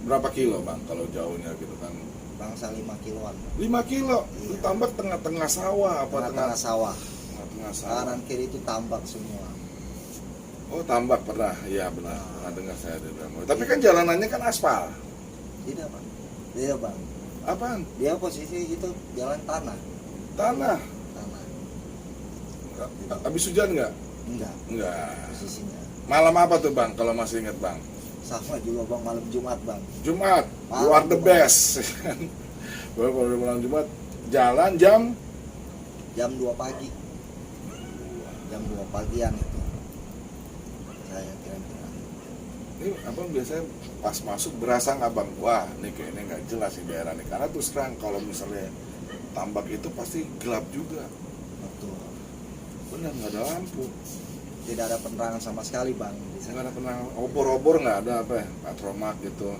Berapa kilo Bang kalau jauhnya gitu kan? Bangsa 5 kiloan. 5 kilo. Lu Iya. tambak tengah-tengah sawah apa Tengah-tengah sawah. tengah sawah? Kanan kiri itu tambak semua. Oh tambak pernah, iya benar. Pernah dengar saya di Indramayu. Tapi kan jalanannya kan aspal. Tidak bang. Tidak bang. Apaan? Dia posisi itu jalan tanah. Tanah. Tanah. Habis hujan nggak? Enggak. Enggak. Posisinya. Malam apa tuh Bang kalau masih inget Bang? Sama juga bang malam Jumat bang. Jumat, you Malam are the Jumat. best. Gue kalau di malam Jumat jalan jam jam 2 pagi. Jam 2 pagian itu. Saya kira-kira. ini abang biasanya pas masuk berasa nggak bang? Wah, ini kayaknya nggak jelas di daerah nih. Karena terus terang kalau misalnya tambak itu pasti gelap juga. Betul. Benar, nggak ada lampu, Tidak ada penerangan sama sekali bang di nggak sana. ada penang obor-obor, nggak ada apa ya, patromak gitu.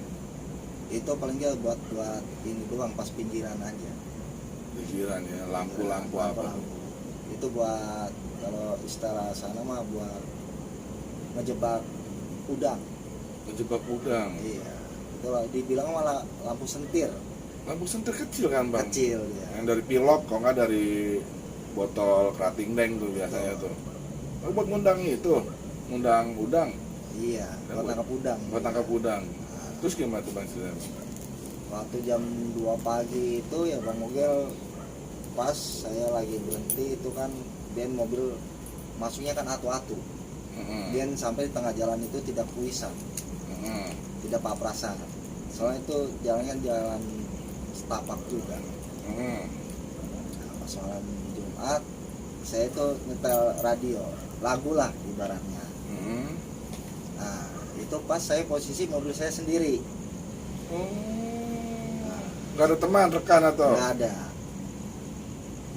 Itu paling nggak buat ini doang pas pinggiran aja. Pikiran ya, lampu-lampu apa? Lampu. Itu buat kalau istilah sana mah buat ngejebak udang. Menjebak udang. Iya. Itu lah dibilang malah lampu sentir. Lampu sentir kecil kan bang? Kecil ya. Yang dari pilok, kok nggak dari botol kerating deng tuh biasanya tuh. Oh, buat ngundang itu, ngundang udang, Iya, buat nangkap udang. buat tangkap udang. Nah, Terus gimana tuh bang ceritanya? waktu jam 2 pagi itu ya Bang Mogel, pas saya lagi berhenti itu kan ben mobil masuknya kan atu-atu. Ben sampai di tengah jalan itu tidak kuisan, tidak paprasan. Soalnya itu jalannya jalan setapak juga. Nah, pas malam Jumat saya itu nyetel radio, lagu lah ibaratnya. Nah, itu pas saya posisi mobil saya sendiri. Nah, Nggak ada teman, rekan atau? nggak ada.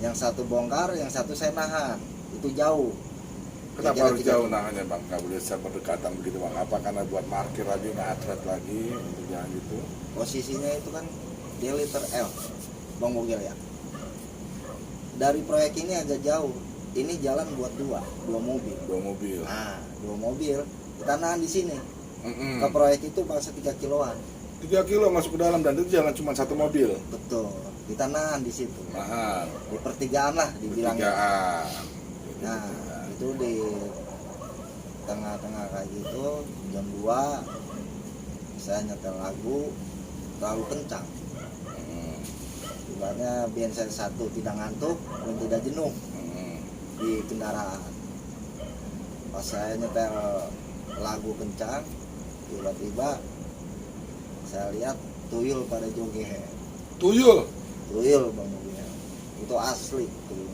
Yang satu bongkar, yang satu saya nahan. Itu jauh. Kenapa Kira-kira harus 3 jauh nahannya bang? Nggak boleh saya berdekatan begitu bang? Apa karena buat parkir lagi, nggak atret lagi, untuk jalan gitu? Posisinya itu kan dia liter L, Bang Mogel ya. Dari proyek ini agak jauh. Ini jalan buat dua mobil. Dua mobil. Nah, 2 mobil. Kita nahan di sini. Mm-mm. Ke proyek itu masa 3 kiloan. 3 kilo masuk ke dalam dan itu jalan cuma satu mobil. Betul. Kita nahan di situ. Mahal. Di pertigaan lah dibilangnya. Pertigaan. Nah, itu di tengah-tengah kayak gitu jam 2 saya nyetel lagu terlalu kencang. Ibaratnya biar saya satu tidak ngantuk dan tidak jenuh di kendaraan. Pas saya nyetel lagu kencang, tiba-tiba saya lihat tuyul pada joget. Tuyul. Tuyul Bang Mogel. Itu asli tuyul.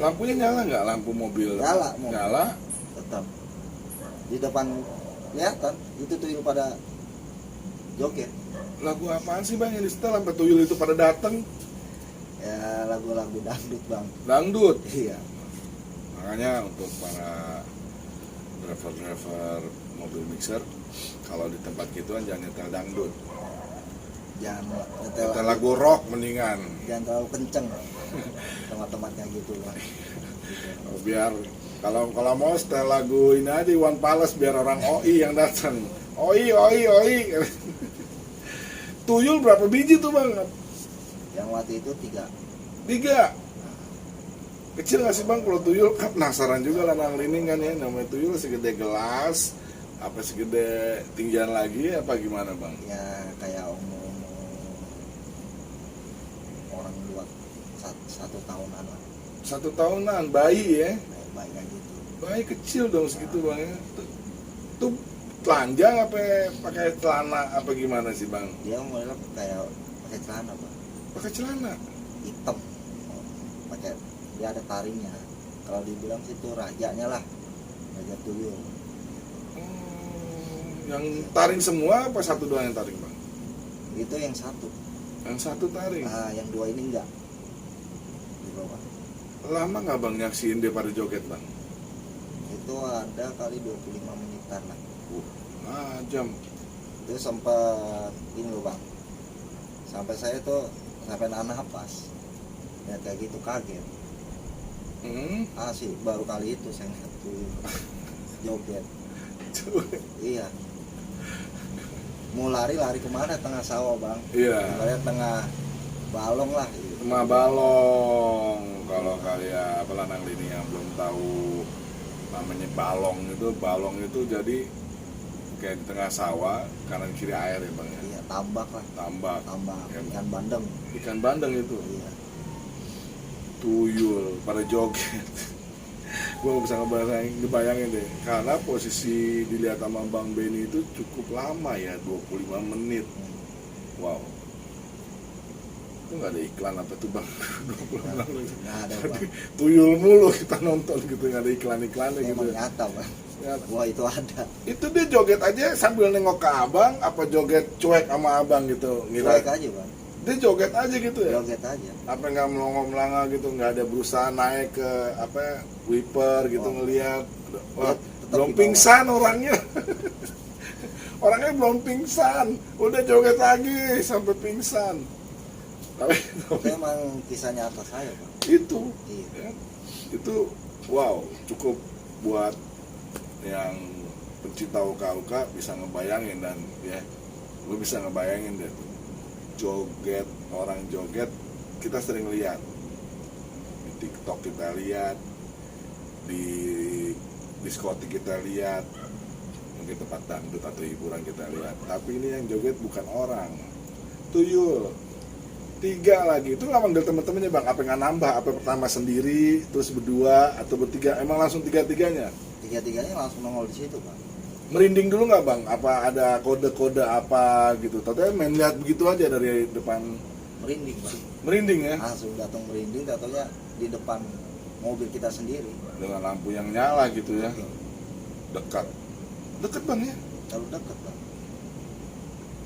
Lampunya nyala nggak? Lampu mobil? Nyala, mobil. Nyala. Tetap di depan kelihatan itu tuyul pada joget. Lagu apaan sih bang yang disetel sampai tuyul itu pada datang? Ya lagu-lagu dangdut Bang. Dangdut. Iya. Makanya untuk para driver-driver mobil mixer, kalau di tempat gituan jangan nyetel dangdut. Jangan nyetel Nyetel lagu rock mendingan. jangan terlalu kenceng tempat-tempatnya gitu Bang. Oh, biar kalau mau setel lagu ini aja Iwan Fals biar orang OI yang datang. OI. Tuyul berapa biji tuh bang? Yang waktu itu 3. Kecil nggak sih bang kalau tuyul? Kan penasaran juga lah nang lining kan ya, namanya tuyul segede gelas, apa segede tinggian lagi apa gimana bang? ya kayak umur orang buat 1 tahunan lah. 1 tahunan, bayi ya? Baik kayak gitu. Bayi kecil dong segitu bang ya? Tuh telanjang apa pakai celana apa gimana sih bang? Dia mulai kayak pakai celana Bang, Pakai celana. hitam. Pakai dia ada taringnya. Kalau dibilang situ rajanya lah, raja tuyul. Yang taring semua apa satu doang yang taring bang? Itu yang satu. Yang satu taring. Nah, yang 2 ini enggak. Di bawah. Lama nggak bang nyaksiin dia pada joget bang? Itu ada kali 25 menitan lah. Jam. Itu sempat ini loh Bang. Sampai saya tuh sampai nahan napas. Ya kayak gitu kaget. Asli baru kali itu saya ngeliat tuyul joget. Iya. Mau lari kemana? Tengah sawah Bang. Iya. Ibaratnya tengah balong lah. Gitu. Cuma balong. Kalau kalian apa lanang ini yang belum tahu namanya balong itu jadi kayak di tengah sawah kanan kiri air ya bang ya. Iya, tambak lah. Tambak. Ya, ikan bandeng. Ikan bandeng itu. Iya. Tuyul pada joget. Gue nggak bisa ngebayangin deh. Karena posisi dilihat sama Bang Benny itu cukup lama ya, 25 menit. Wow. Kok nggak ada iklan apa tuh bang? 20 menang gitu. Nggak ada bang, Tuyul mulu kita nonton gitu, nggak ada iklan-iklannya gitu. memang nyata bang. Ya, Wah itu ada. itu dia joget aja sambil nengok ke abang, apa joget cuek sama abang gitu? Cuek aja bang, Dia joget aja gitu ya? joget aja. Apa nggak melongo-melanga gitu, nggak ada berusaha naik ke apa wiper gitu ngelihat. Wah, Tetap belum di bawah. pingsan orangnya. Orangnya belum pingsan, udah joget lagi sampai pingsan. Tapi Itu emang kisah nyata saya bang. itu Iya. ya, itu wow, cukup buat yang pencinta uka-uka bisa ngebayangin. Dan ya lu bisa ngebayangin deh tuh, joget, orang joget kita sering lihat di TikTok, kita lihat di diskotik, kita lihat mungkin tempat dangdut atau hiburan kita lihat, tapi ini yang joget bukan orang, tuyul. 3 lagi itu nggak manggil temen-temennya bang, apa nggak nambah, apa pertama sendiri terus berdua atau bertiga, emang langsung 3-3-nya? Tiga-tiganya langsung nongol di situ bang. Merinding dulu nggak bang? Apa ada kode-kode apa gitu? Tapi main lihat begitu aja dari depan, Merinding bang, merinding ya, langsung datang merinding, datangnya di depan mobil kita sendiri. dengan lampu yang nyala gitu ya, dekat bang ya, Terlalu dekat bang.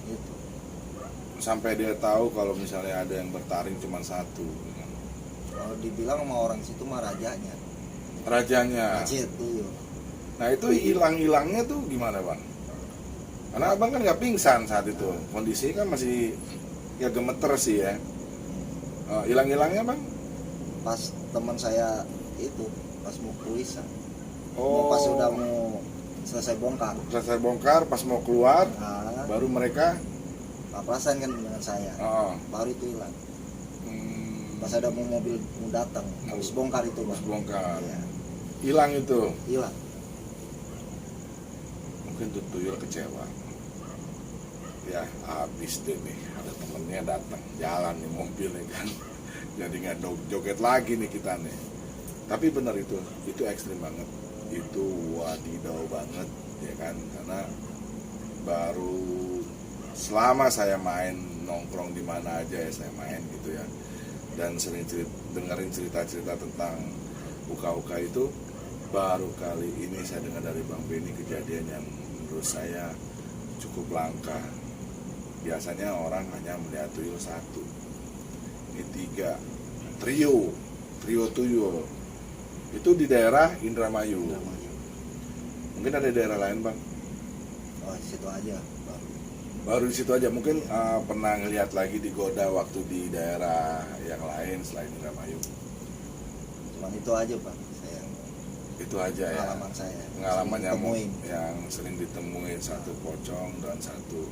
Itu. sampai dia tahu kalau misalnya ada yang bertaring cuma satu, Kalau dibilang sama orang situ mah rajanya. rajanya. Raja tuyul. Nah itu hilang-hilangnya tuh gimana bang? Karena abang kan nggak pingsan saat itu, kondisinya kan masih ya gemeter sih ya. Hilang-hilangnya bang? Pas teman saya itu pas mau kulisan, Oh, pas udah mau selesai bongkar, selesai bongkar, pas mau keluar, nah, baru mereka. papasan kan dengan saya, Oh, baru itu hilang. hmm, Pas ada mau mobil mau datang, habis bongkar itu pas bang, bongkar, iya, hilang itu. hilang. Mungkin tuh tuyul kecewa. Ya habis deh nih, ada temennya datang, jalan nih mobilnya kan. Jadi nggak joget lagi nih kita nih. Tapi benar itu ekstrim banget, itu wadidaw banget ya kan, karena baru selama saya main nongkrong di mana aja ya saya main gitu ya, dan sering dengerin cerita-cerita tentang uka-uka itu, baru kali ini saya dengar dari Bang Benny kejadian yang menurut saya cukup langka. Biasanya orang hanya melihat tuyul satu, ini 3, trio tuyul. Itu di daerah Indramayu. Mungkin ada daerah lain bang? Oh situ aja bang. Baru di situ aja. Mungkin pernah ngelihat lagi digoda waktu di daerah yang lain selain Indramayu. Cuman itu aja bang, saya Itu aja ya. pengalaman saya. Pengalaman Sering ditemuin. yang sering ditemuin, satu pocong dan satu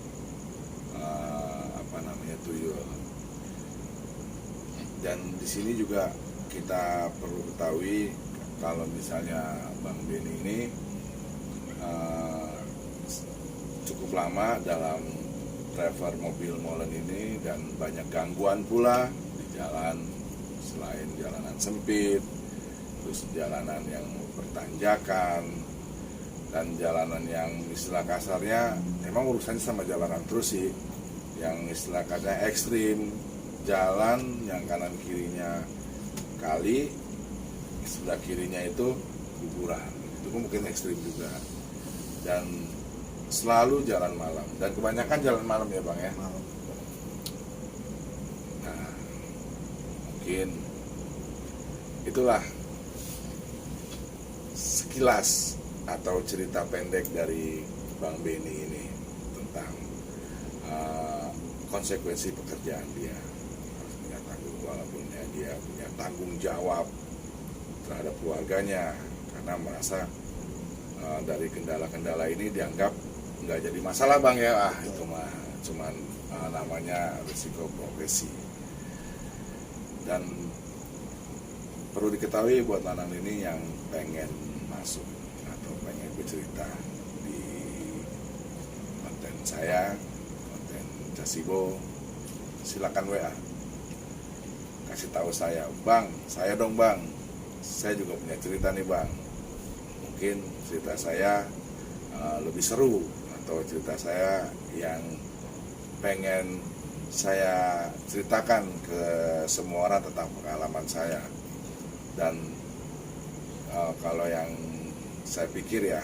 tuyul. Dan di sini juga kita perlu ketahui kalau misalnya Bang Benny ini cukup lama dalam driver mobil molen ini, dan banyak gangguan pula di jalan, selain jalanan sempit, terus jalanan yang bertanjakan, dan jalanan yang istilah kasarnya memang urusannya sama jalanan terus sih, yang istilah kasarnya ekstrim, jalan yang kanan kirinya kali, sebelah kirinya itu kuburan, itu mungkin ekstrim juga, dan selalu jalan malam, dan kebanyakan jalan malam ya bang ya. Malam. Nah, mungkin itulah sekilas atau cerita pendek dari Bang Benny ini tentang konsekuensi pekerjaan dia. Harus punya tanggung, walaupun dia punya tanggung jawab terhadap keluarganya, karena merasa dari kendala-kendala ini dianggap nggak jadi masalah bang ya, itu mah cuman namanya risiko profesi. Dan perlu diketahui buat Nanang ini yang pengen masuk atau pengen bercerita di konten saya, konten Casibo, silakan WA, kasih tahu saya, bang, saya dong bang, saya juga punya cerita nih bang, mungkin cerita saya lebih seru, atau cerita saya yang pengen saya ceritakan ke semua orang tentang pengalaman saya. Dan kalau yang saya pikir ya,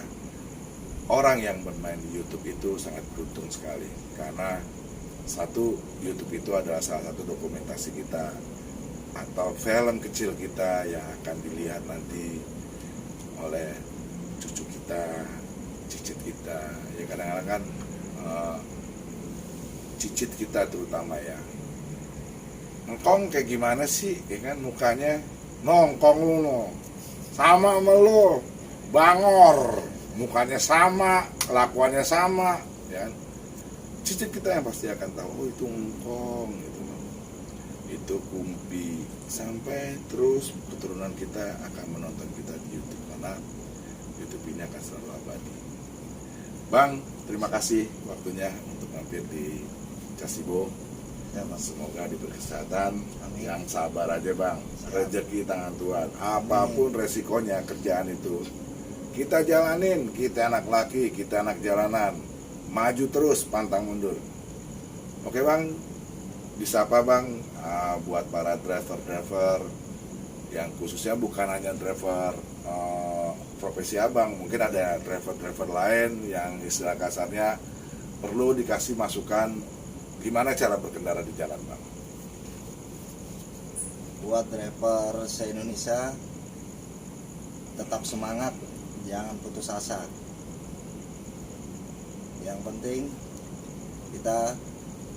orang yang bermain di YouTube itu sangat beruntung sekali, karena satu, YouTube itu adalah salah satu dokumentasi kita atau film kecil kita yang akan dilihat nanti oleh cucu kita, cicit kita. Ya kadang-kadang kan cicit kita terutama ya, engkong kayak gimana sih, ya kan mukanya nongkong lu no, sama sama lu, bangor, mukanya sama, kelakuannya sama, ya kan? Cicit kita yang pasti akan tahu, oh itu engkong, itu kumpi, sampai terus keturunan kita akan menonton kita di YouTube, karena YouTube ini akan selalu abadi. Bang, terima kasih waktunya untuk mampir di Casibo. Ya, Mas. Semoga diberi kesehatan. Amin. Yang sabar aja bang, rezeki tangan Tuhan. Apapun resikonya kerjaan itu kita jalanin. Kita anak laki, kita anak jalanan, maju terus, pantang mundur. Oke bang, disapa bang, buat para driver-driver yang khususnya bukan hanya driver profesi abang, mungkin ada driver-driver lain yang istilah kasarnya perlu dikasih masukan gimana cara berkendara di jalan bang. Buat driver se-Indonesia, tetap semangat, jangan putus asa. Yang penting kita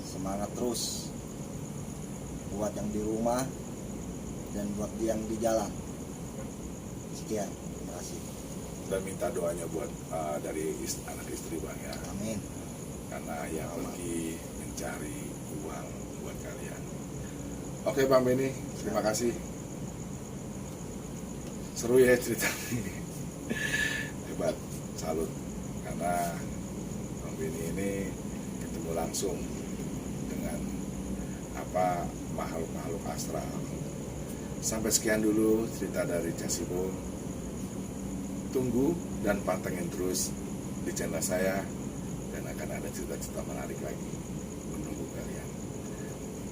semangat terus, buat yang di rumah dan buat yang di jalan. Sekian, terima kasih. Dan minta doanya buat dari anak istri bang ya, Amin. karena yang pergi mencari uang buat kalian. Oke bang Benny, terima kasih. Seru ya cerita ini. Hebat, salut, karena bang Benny ini ketemu langsung dengan makhluk-makhluk astral. Sampai sekian dulu cerita dari Casibo. Tunggu dan pantengin terus di channel saya, dan akan ada cerita-cerita menarik lagi menunggu kalian.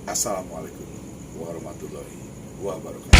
Assalamualaikum warahmatullahi wabarakatuh.